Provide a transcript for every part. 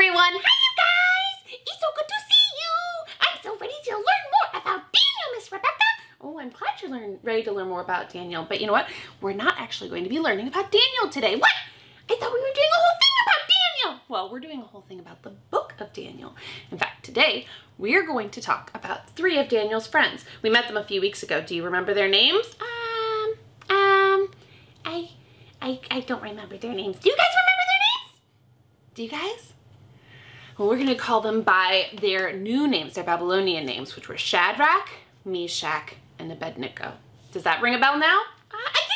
everyone! Hi you guys! It's so good to see you! I'm so ready to learn more about Daniel, Miss Rebecca! Oh, I'm glad you're ready to learn more about Daniel, but you know what? We're not actually going to be learning about Daniel today. What? I thought we were doing a whole thing about Daniel! Well, we're doing a whole thing about the book of Daniel. In fact, today, we're going to talk about 3 of Daniel's friends. We met them a few weeks ago. Do you remember their names? I don't remember their names. Do you guys remember their names? Do you guys? Well, we're going to call them by their new names, their Babylonian names, which were Shadrach, Meshach, and Abednego. Does that ring a bell now? That does.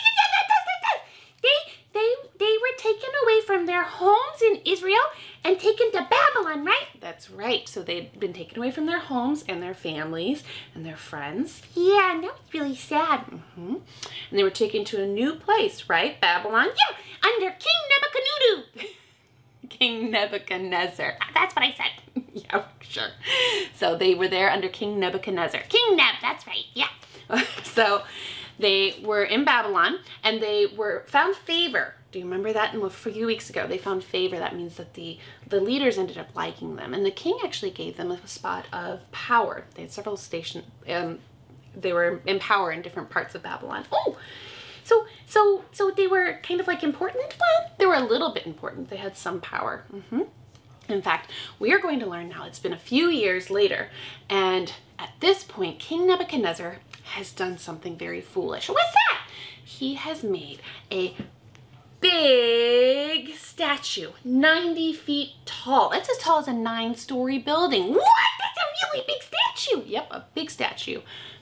They were taken away from their homes in Israel and taken to Babylon, right? That's right. So they'd been taken away from their homes and their families and their friends. Yeah, and that was really sad. And they were taken to a new place, right? Babylon. Yeah, under King Nebuchadnezzar. King Nebuchadnezzar. That's what I said. Yeah, sure. So they were there under King Nebuchadnezzar. King Neb, that's right. Yeah. So they were in Babylon and they found favor. Do you remember that? A few weeks ago, they found favor. That means that the leaders ended up liking them. And the king actually gave them a spot of power. They had several stations. They were in power in different parts of Babylon. Oh, so they were kind of like important? Well, they were a little bit important. They had some power. In fact, we are going to learn now. It's been a few years later. And at this point, King Nebuchadnezzar has done something very foolish. What's that? He has made a big statue, 90 feet tall. That's as tall as a 9-story building. What? That's a really big statue. Yep, a big statue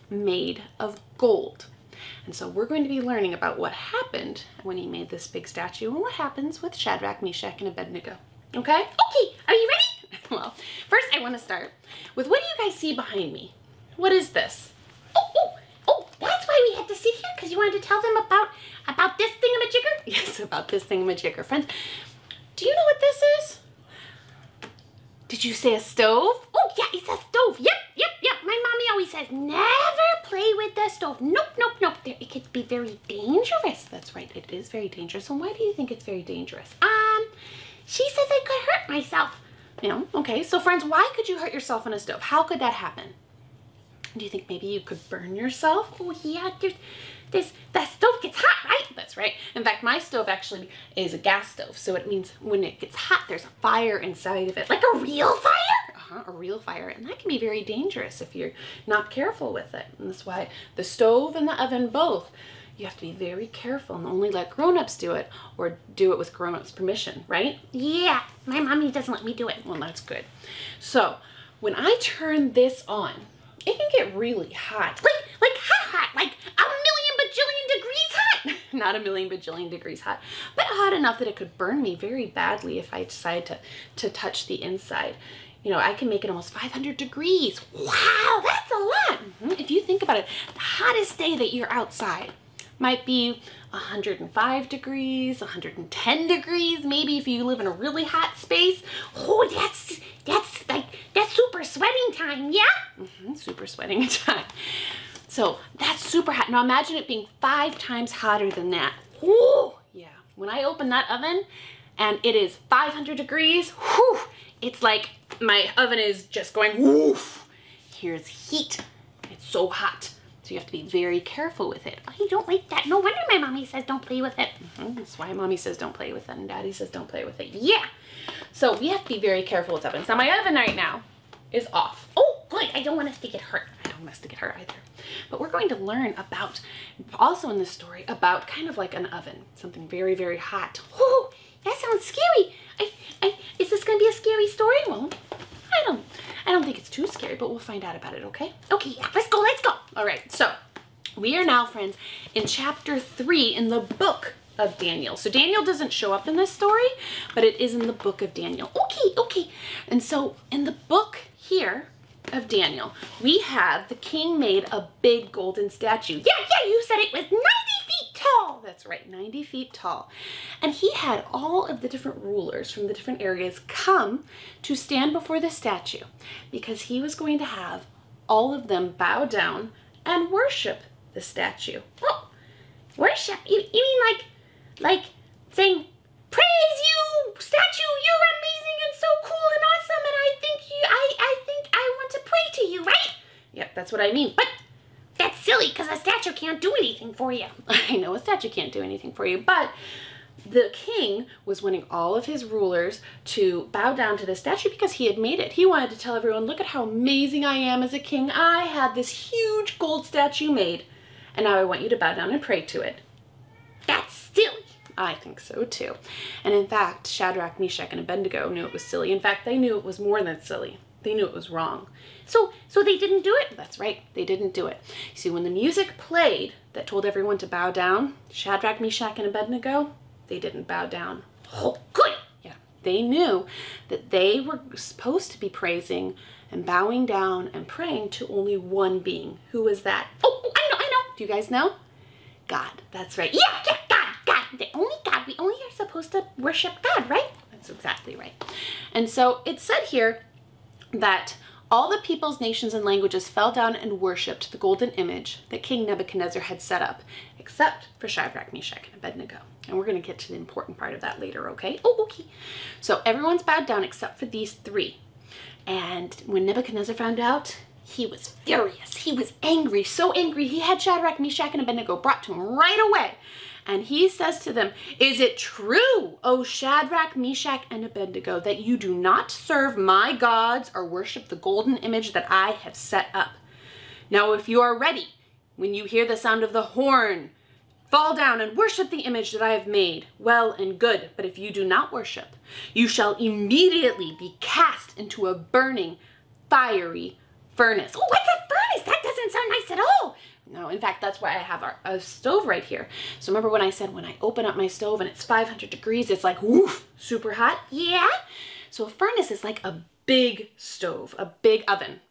made of gold. And so we're going to be learning about what happened when he made this big statue and what happens with Shadrach, Meshach, and Abednego. Okay? Okay, are you ready? Well, first I want to start with, what do you guys see behind me? What is this? Oh, that's why we had to sit here, because you wanted to tell them about this thingamajigger? Yes, about this thingamajigger. Friends, do you know what this is? Did you say a stove? Oh, yeah, it's a stove. Yep. My mommy always says, never play with the stove. Nope. It could be very dangerous. That's right, it is very dangerous. And why do you think it's very dangerous? She says I could hurt myself. You know, okay, so friends, why could you hurt yourself on a stove? How could that happen? Do you think maybe you could burn yourself? Oh yeah, that stove gets hot, right? That's right. In fact, my stove actually is a gas stove. So it means when it gets hot, there's a fire inside of it. Like a real fire? A real fire. And that can be very dangerous if you're not careful with it. And that's why the stove and the oven both, you have to be very careful and only let grown-ups do it, or do it with grown-ups' permission, right? Yeah, my mommy doesn't let me do it. Well, that's good. So when I turn this on, it can get really hot. Like hot, like a million bajillion degrees hot. Not a million bajillion degrees hot, but hot enough that it could burn me very badly if I decide to touch the inside. You know, I can make it almost 500 degrees. Wow, that's a lot. If you think about it, the hottest day that you're outside might be 105 degrees, 110 degrees, maybe if you live in a really hot space. Oh, that's super sweating time, yeah? Super sweating time. So that's super hot. Now imagine it being 5 times hotter than that. Oh, yeah. When I open that oven and it is 500 degrees, whew, it's like my oven is just going woof. Here's heat. It's so hot. So you have to be very careful with it. Oh, you don't like that. No wonder my mommy says don't play with it. That's why mommy says don't play with it and daddy says don't play with it. Yeah. So we have to be very careful with ovens. Now my oven right now is off. Oh, good. I don't want us to get hurt. I don't want us to get hurt either. But we're going to learn about, also in this story, about kind of like an oven. Something very, very hot. Oh, that sounds scary. Is this going to be a scary story? Well, I don't think it's too scary, but we'll find out about it, okay? Okay, yeah, let's go. All right, so we are now, friends, in chapter 3 in the book of Daniel. So Daniel doesn't show up in this story, but it is in the book of Daniel. Okay. And so in the book here of Daniel, we have the king made a big golden statue. Yeah, you said it was 90 feet tall. That's right, 90 feet tall. And he had all of the different rulers from the different areas come to stand before the statue, because he was going to have all of them bow down and worship the statue. Oh, worship? You mean like saying, praise you, statue, you're amazing and so cool and That's what I mean. But that's silly because a statue can't do anything for you. I know a statue can't do anything for you, but the king was wanting all of his rulers to bow down to the statue because he had made it. He wanted to tell everyone, look at how amazing I am as a king. I had this huge gold statue made, and now I want you to bow down and pray to it. That's silly. I think so too. And in fact, Shadrach, Meshach, and Abednego knew it was silly. In fact, they knew it was more than silly. They knew it was wrong. So they didn't do it? That's right, they didn't do it. You see, when the music played that told everyone to bow down, Shadrach, Meshach, and Abednego, they didn't bow down. Oh, good. Yeah, they knew that they were supposed to be praising and bowing down and praying to only one being. Who was that? Oh, I know. Do you guys know? God, that's right. Yeah, God. The only God. We only are supposed to worship God, right? That's exactly right. And so it said here that all the peoples, nations, and languages fell down and worshipped the golden image that King Nebuchadnezzar had set up, except for Shadrach, Meshach, and Abednego. And we're going to get to the important part of that later, okay? Oh, okay. So everyone's bowed down except for these three. And when Nebuchadnezzar found out, he was furious. He was angry, so angry. He had Shadrach, Meshach, and Abednego brought to him right away. And he says to them, is it true, O Shadrach, Meshach, and Abednego, that you do not serve my gods or worship the golden image that I have set up? Now, if you are ready, when you hear the sound of the horn, fall down and worship the image that I have made. Well and good, but if you do not worship, you shall immediately be cast into a burning, fiery furnace. Oh, what's a furnace? That doesn't sound nice at all. No, in fact, that's why I have a stove right here. So remember when I said when I open up my stove and it's 500 degrees, it's like, woof, super hot? Yeah. So a furnace is like a big stove, a big oven,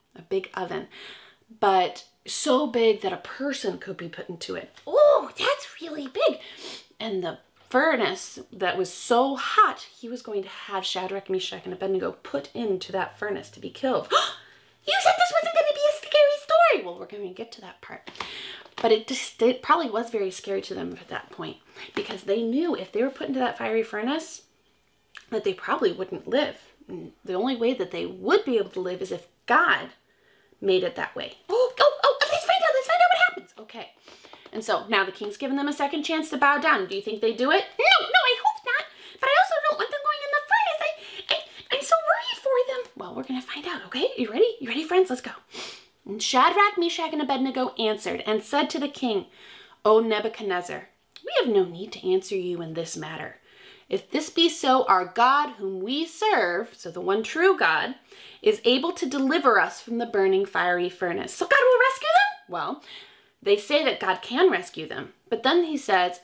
but so big that a person could be put into it. Oh, that's really big. And the furnace that was so hot, he was going to have Shadrach, Meshach, and Abednego put into that furnace to be killed. You said this wasn't going to be a scary story. Well, we're going to get to that part. But it probably was very scary to them at that point, because they knew if they were put into that fiery furnace that they probably wouldn't live. And the only way that they would be able to live is if God made it that way. Oh, let's find out what happens. Okay. And so now the king's given them a second chance to bow down. Do you think they do it? No, I hope not. But I also don't want them going in the furnace. I'm so worried for them. Well, we're going to find out, okay? You ready? You ready, friends? Let's go. And Shadrach, Meshach, and Abednego answered and said to the king, O Nebuchadnezzar, we have no need to answer you in this matter. If this be so, our God whom we serve, so the one true God, is able to deliver us from the burning fiery furnace. So God will rescue them? Well, they say that God can rescue them. But then he says,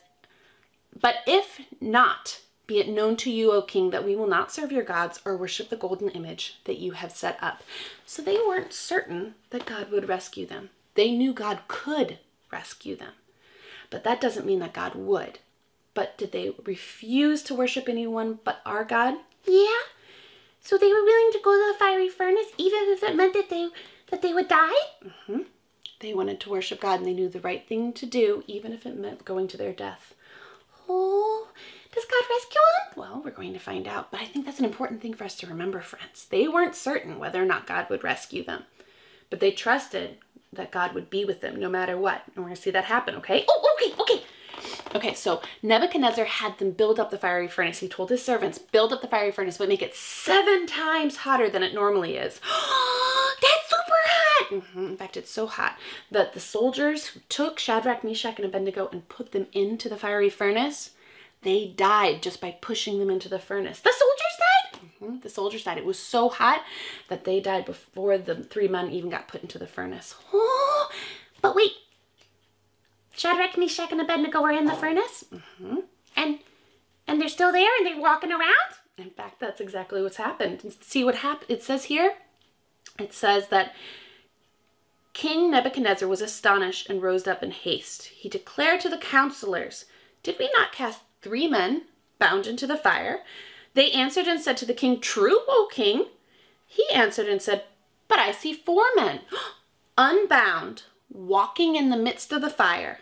but if not, be it known to you, O king, that we will not serve your gods or worship the golden image that you have set up. So they weren't certain that God would rescue them. They knew God could rescue them. But that doesn't mean that God would. But did they refuse to worship anyone but our God? Yeah. So they were willing to go to the fiery furnace even if it meant that they would die? Mm-hmm. They wanted to worship God, and they knew the right thing to do, even if it meant going to their death. Oh, does God rescue them? Well, we're going to find out, but I think that's an important thing for us to remember, friends. They weren't certain whether or not God would rescue them, but they trusted that God would be with them no matter what, and we're going to see that happen, okay? Oh, okay. Okay, so Nebuchadnezzar had them build up the fiery furnace. He told his servants, build up the fiery furnace, but make it 7 times hotter than it normally is. That's super hot! Mm-hmm. In fact, it's so hot that the soldiers who took Shadrach, Meshach, and Abednego and put them into the fiery furnace, they died just by pushing them into the furnace. The soldiers died? Mm-hmm. The soldiers died. It was so hot that they died before the 3 men even got put into the furnace. Oh, but wait. Shadrach, Meshach, and Abednego are in the furnace? Mm-hmm. And they're still there and they're walking around? In fact, that's exactly what's happened. See what happened? It says here, it says that King Nebuchadnezzar was astonished and rose up in haste. He declared to the counselors, did we not cast 3 men bound into the fire? They answered and said to the king, true, O king. He answered and said, but I see 4 men, unbound, walking in the midst of the fire,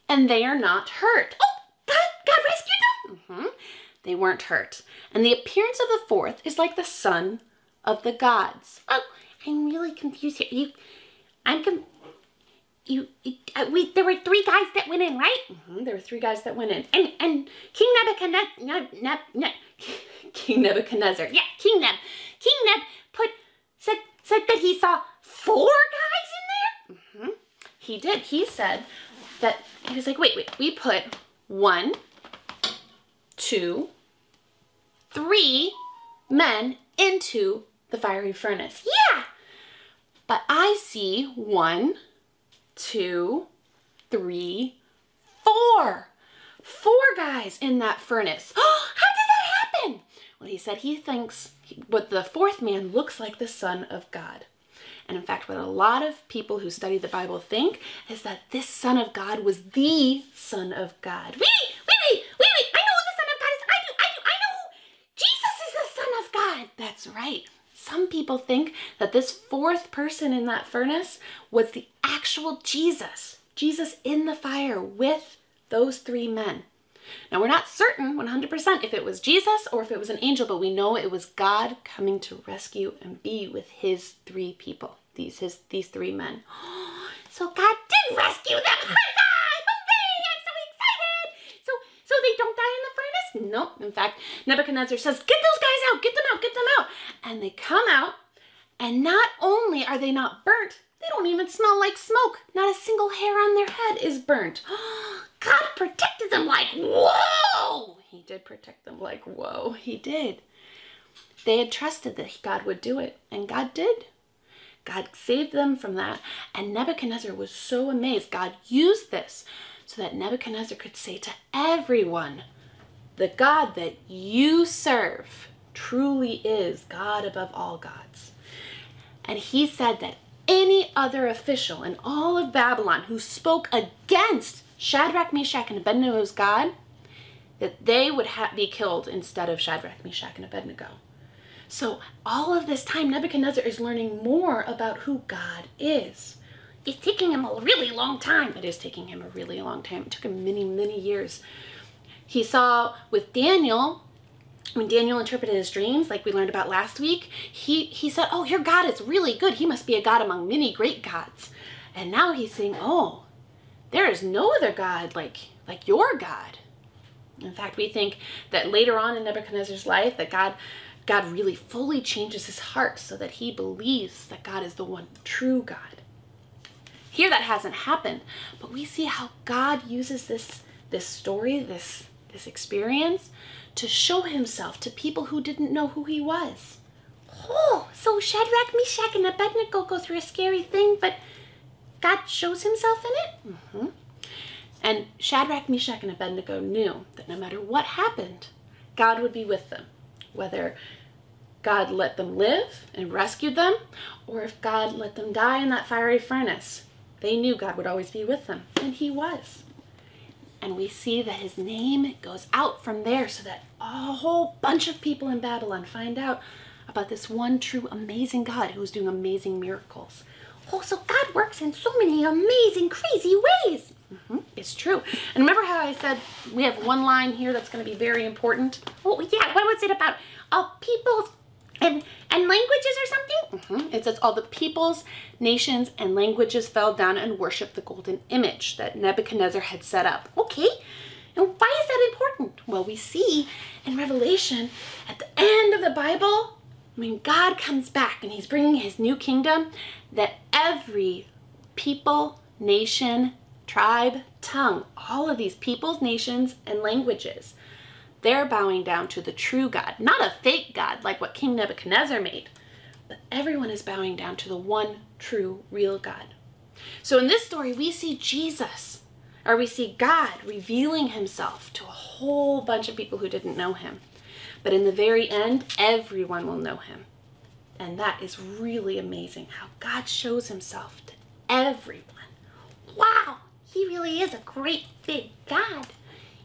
and they are not hurt. Oh, God rescued them? Mm-hmm. They weren't hurt. And the appearance of the 4th is like the son of the gods. Oh, I'm really confused here. There were 3 guys that went in, right? There were 3 guys that went in. And King Nebuchadnezzar, yeah, King Neb said that he saw 4 guys in there? He did. He said that, he was like, wait, we put 1, 2, 3 men into the fiery furnace. Yeah. But I see 1, 2, 3, 4. 4 guys in that furnace. How did that happen? Well, he said he thinks what the 4th man looks like the Son of God. And in fact, what a lot of people who study the Bible think is that this Son of God was the Son of God. Wait. I know who the Son of God is. I know who Jesus is the Son of God. That's right. Some people think that this 4th person in that furnace was the actual Jesus. Jesus in the fire with those 3 men. Now, we're not certain 100% if it was Jesus or if it was an angel, but we know it was God coming to rescue and be with his 3 people, these 3 men. So God did rescue them. Hooray! I'm so excited. So they don't die in the furnace? No. In fact, Nebuchadnezzar says, get those guys out, get them out. And they come out, and not only are they not burnt, they don't even smell like smoke. Not a single hair on their head is burnt. God protected them like, whoa! He did protect them like, whoa, he did. They had trusted that God would do it, and God did. God saved them from that, and Nebuchadnezzar was so amazed. God used this so that Nebuchadnezzar could say to everyone, the God that you serve truly is God above all gods. And he said that any other official in all of Babylon who spoke against Shadrach, Meshach, and Abednego's God, that they would be killed instead of Shadrach, Meshach, and Abednego. So all of this time, Nebuchadnezzar is learning more about who God is. It's taking him a really long time. It is taking him a really long time. It took him many, many years. He saw with Daniel, when Daniel interpreted his dreams, like we learned about last week, he said, oh, your God is really good. He must be a God among many great gods. And now he's saying, oh, there is no other God like your God. In fact, we think that later on in Nebuchadnezzar's life that God really fully changes his heart so that he believes that God is the one true God. Here that hasn't happened, but we see how God uses this story, this experience, to show himself to people who didn't know who he was. Oh, so Shadrach, Meshach, and Abednego go through a scary thing, but God shows himself in it? And Shadrach, Meshach, and Abednego knew that no matter what happened, God would be with them. Whether God let them live and rescued them, or if God let them die in that fiery furnace, they knew God would always be with them, and he was. And we see that his name goes out from there so that a whole bunch of people in Babylon find out about this one true amazing God who's doing amazing miracles. Oh, so God works in so many amazing, crazy ways. It's true. And remember how I said we have one line here that's going to be very important? Oh, yeah. What was it about? Peoples and languages or something? It says all the peoples, nations, and languages fell down and worshiped the golden image that Nebuchadnezzar had set up. Okay. And why is that important? Well, we see in Revelation at the end of the Bible, when God comes back and he's bringing his new kingdom, that every people, nation, tribe, tongue, all of these peoples, nations, and languages, they're bowing down to the true God, not a fake God like what King Nebuchadnezzar made, but everyone is bowing down to the one true, real God. So in this story, we see Jesus, or we see God revealing himself to a whole bunch of people who didn't know him. But in the very end, everyone will know him. And that is really amazing, how God shows himself to everyone. Wow, he really is a great big God.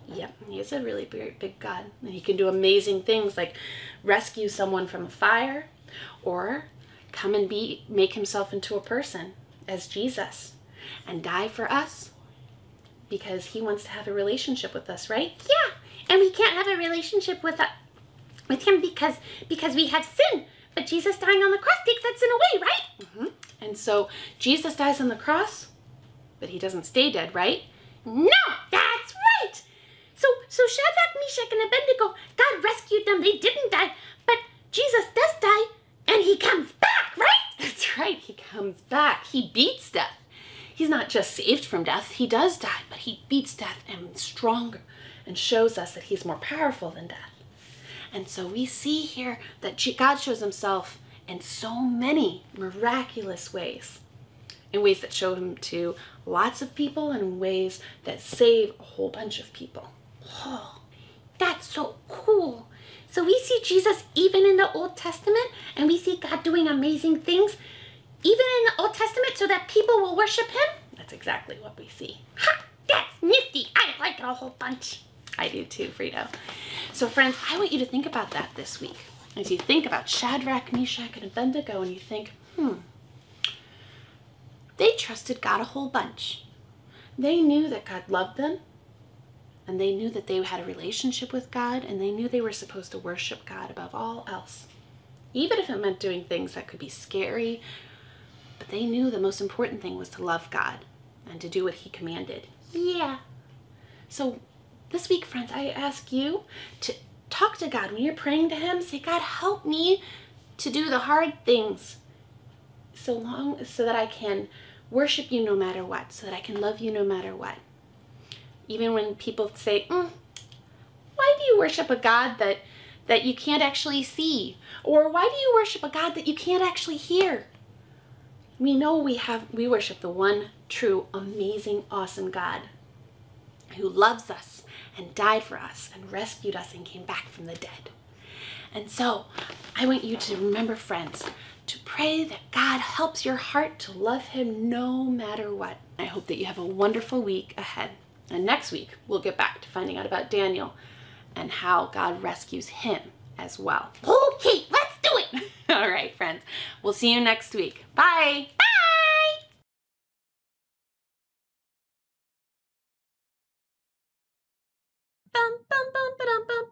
Yep, he is a really big God. And he can do amazing things like rescue someone from a fire, or come and make himself into a person as Jesus and die for us because he wants to have a relationship with us, right? Yeah, and we can't have a relationship with him because we have sin. But Jesus dying on the cross takes that sin away, right? And so Jesus dies on the cross, but he doesn't stay dead, right? No, that's right. So Shadrach, Meshach, and Abednego, God rescued them. They didn't die, but Jesus does die, and he comes back, right? That's right, he comes back. He beats death. He's not just saved from death, he does die, but he beats death and stronger and shows us that he's more powerful than death. And so we see here that God shows himself in so many miraculous ways. In ways that show him to lots of people and in ways that save a whole bunch of people. Oh, that's so cool. So we see Jesus even in the Old Testament, and we see God doing amazing things even in the Old Testament so that people will worship him? That's exactly what we see. Ha! That's nifty. I like it a whole bunch. I do too, Frido. So friends, I want you to think about that this week. As you think about Shadrach, Meshach, and Abednego, and you think, they trusted God a whole bunch. They knew that God loved them, and they knew that they had a relationship with God, and they knew they were supposed to worship God above all else. Even if it meant doing things that could be scary, but they knew the most important thing was to love God and to do what he commanded. Yeah. So this week, friends, I ask you to talk to God. When you're praying to him, say, God, help me to do the hard things so that I can worship you no matter what, so that I can love you no matter what. Even when people say, why do you worship a God that you can't actually see? Or why do you worship a God that you can't actually hear? We know we worship the one true, amazing, awesome God who loves us and died for us and rescued us and came back from the dead. And so I want you to remember, friends, to pray that God helps your heart to love him no matter what. I hope that you have a wonderful week ahead. And next week, we'll get back to finding out about Daniel and how God rescues him as well. Okay, let's do it. All right, friends. We'll see you next week. Bye. Bye. Bum, bum, bum, ba-dum, bum,